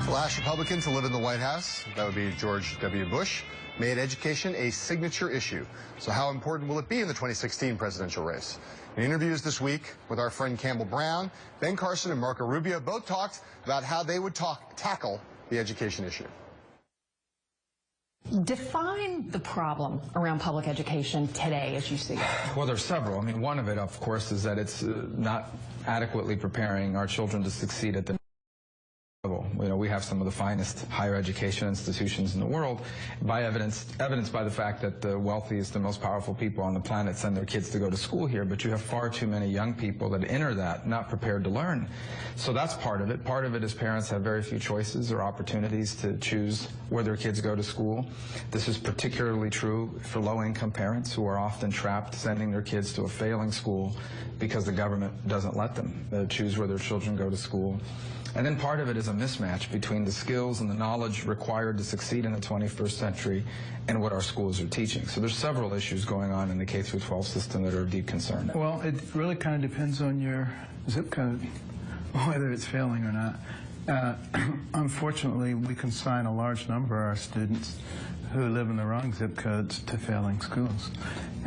The last Republican to live in the White House, that would be George W. Bush, made education a signature issue. So how important will it be in the 2016 presidential race? In interviews this week with our friend Campbell Brown, Carson and Marco Rubio both talked about how they would tackle the education issue. Define the problem around public education today as you see it. Well, there's several. I mean, one of it, of course, is that it's not adequately preparing our children to succeed at the level. You know, we have some of the finest higher education institutions in the world, by evidenced by the fact that the wealthiest and most powerful people on the planet send their kids to go to school here, but you have far too many young people that enter that not prepared to learn. So that's part of it. Part of it is parents have very few choices or opportunities to choose where their kids go to school. This is particularly true for low-income parents who are often trapped sending their kids to a failing school because the government doesn't let them choose where their children go to school. And then part of it is a mismatch between the skills and the knowledge required to succeed in the 21st century and what our schools are teaching. So there's several issues going on in the K-12 system that are of deep concern. Well, it really kind of depends on your zip code, whether it's failing or not. Unfortunately, we consign a large number of our students who live in the wrong zip codes to failing schools.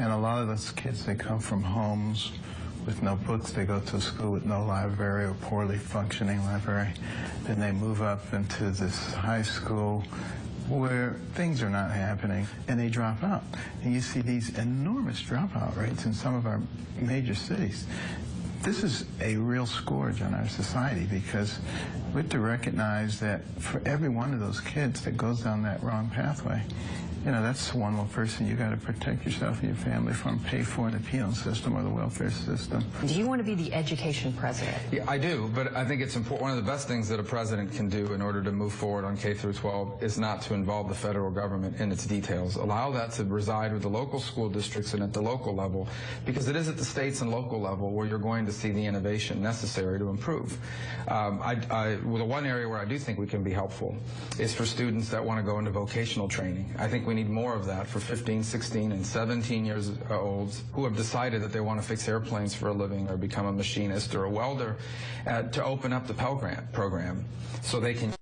And a lot of those kids, they come from homes with no books. They go to a school with no library or poorly functioning library. Then they move up into this high school where things are not happening, and they drop out. And you see these enormous dropout rates in some of our major cities. This is a real scourge on our society because we have to recognize that for every one of those kids that goes down that wrong pathway, you know, that's one more person you got to protect yourself and your family from, pay for in the penal system or the welfare system. Do you want to be the education president? Yeah, I do, but I think it's important. One of the best things that a president can do in order to move forward on K-12 is not to involve the federal government in its details. Allow that to reside with the local school districts and at the local level, because it is at the states and local level where you're going to see the innovation necessary to improve. Well, the one area where I do think we can be helpful is for students that want to go into vocational training. I think we need more of that for 15, 16, and 17 years olds who have decided that they want to fix airplanes for a living or become a machinist or a welder, to open up the Pell Grant program so they can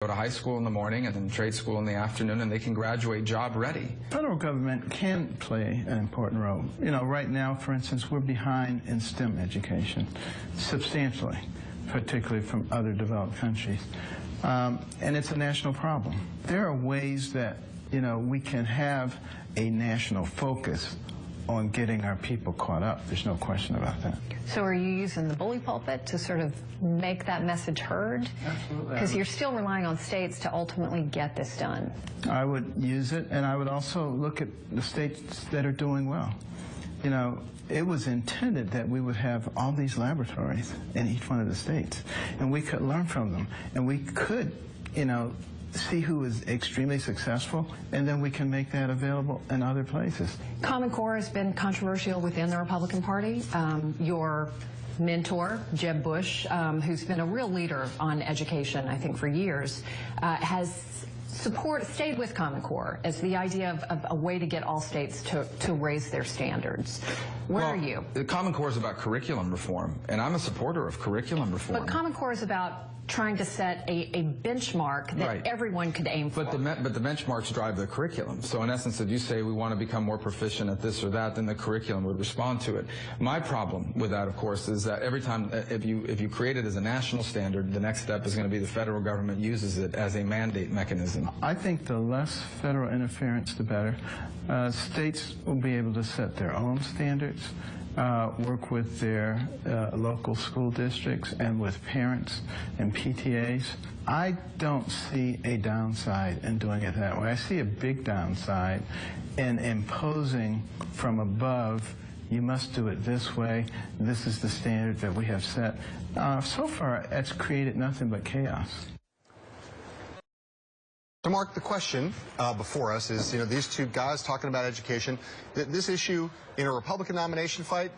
go to high school in the morning and then trade school in the afternoon, and they can graduate job ready. Federal government can play an important role. You know, right now, for instance, we're behind in STEM education substantially, particularly from other developed countries. And it's a national problem. There are ways that, you know, we can have a national focus on getting our people caught up. There's no question about that. So are you using the bully pulpit to sort of make that message heard? Absolutely. Because you're still relying on states to ultimately get this done. I would use it, and I would also look at the states that are doing well. You know, it was intended that we would have all these laboratories in each one of the states, and we could learn from them, and we could, you know, see who is extremely successful, and then we can make that available in other places. Common Core has been controversial within the Republican Party. Your mentor, Jeb Bush, who's been a real leader on education, I think, for years, has stayed with Common Core as the idea of a way to get all states to raise their standards. Where are you? The Common Core is about curriculum reform, and I'm a supporter of curriculum reform. But Common Core is about trying to set a benchmark that everyone could aim for. But the benchmarks drive the curriculum. So in essence, if you say we want to become more proficient at this or that, then the curriculum would respond to it. My problem with that, of course, is that every time, if you create it as a national standard, the next step is going to be the federal government uses it as a mandate mechanism. I think the less federal interference, the better. States will be able to set their own standards, work with their local school districts and with parents and PTAs. I don't see a downside in doing it that way. I see a big downside in imposing from above, you must do it this way, this is the standard that we have set. So far, it's created nothing but chaos. So, Mark, the question before us is, you know, these two guys talking about education, this issue in a Republican nomination fight,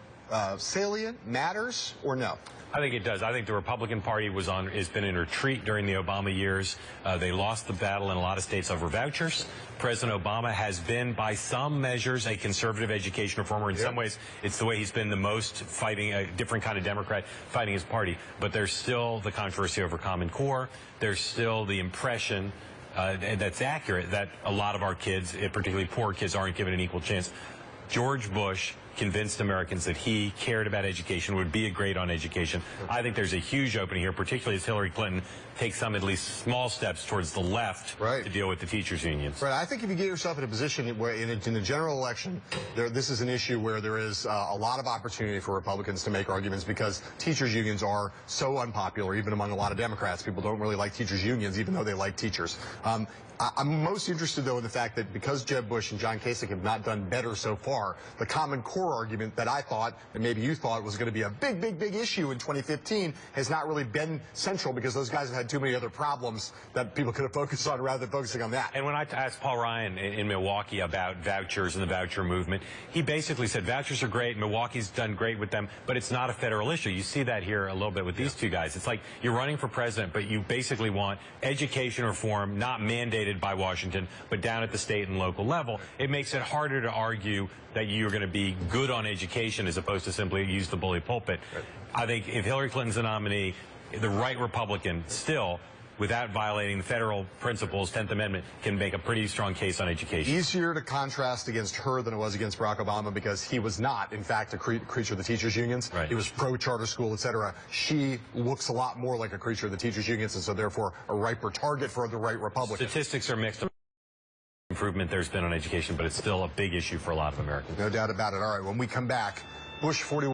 salient, matters, or no? I think it does. I think the Republican Party has been in retreat during the Obama years. They lost the battle in a lot of states over vouchers. President Obama has been, by some measures, a conservative education reformer. In some ways, it's the way he's been the most fighting a different kind of Democrat, fighting his party. But there's still the controversy over Common Core. There's still the impression that's accurate that a lot of our kids, particularly poor kids, aren't given an equal chance. George Bush convinced Americans that he cared about education, would be a great on education. I think there's a huge opening here, particularly as Hillary Clinton takes some at least small steps towards the left to deal with the teachers' unions. Right. I think if you get yourself in a position where in the general election, this is an issue where there is a lot of opportunity for Republicans to make arguments because teachers' unions are so unpopular, even among a lot of Democrats. People don't really like teachers' unions, even though they like teachers. I'm most interested, though, in the fact that because Jeb Bush and John Kasich have not done better so far, the Common Core argument that I thought, and maybe you thought, was going to be a big issue in 2015 has not really been central because those guys have had too many other problems that people could have focused on rather than focusing on that. And when I asked Paul Ryan in Milwaukee about vouchers and the voucher movement, he basically said vouchers are great, Milwaukee's done great with them, but it's not a federal issue. You see that here a little bit with these two guys. It's like you're running for president, but you basically want education reform not mandated by Washington, but down at the state and local level. It makes it harder to argue that you're going to be good on education as opposed to simply use the bully pulpit. I think if Hillary Clinton's the nominee, the right Republican still, without violating the federal principles, 10th Amendment, can make a pretty strong case on education. Easier to contrast against her than it was against Barack Obama because he was not, in fact, a creature of the teachers' unions. He was pro-charter school, etc. She looks a lot more like a creature of the teachers' unions, and so therefore a riper target for the right Republican. Statistics are mixed. Improvement there's been on education, but it's still a big issue for a lot of Americans. No doubt about it. All right, when we come back, Bush 41.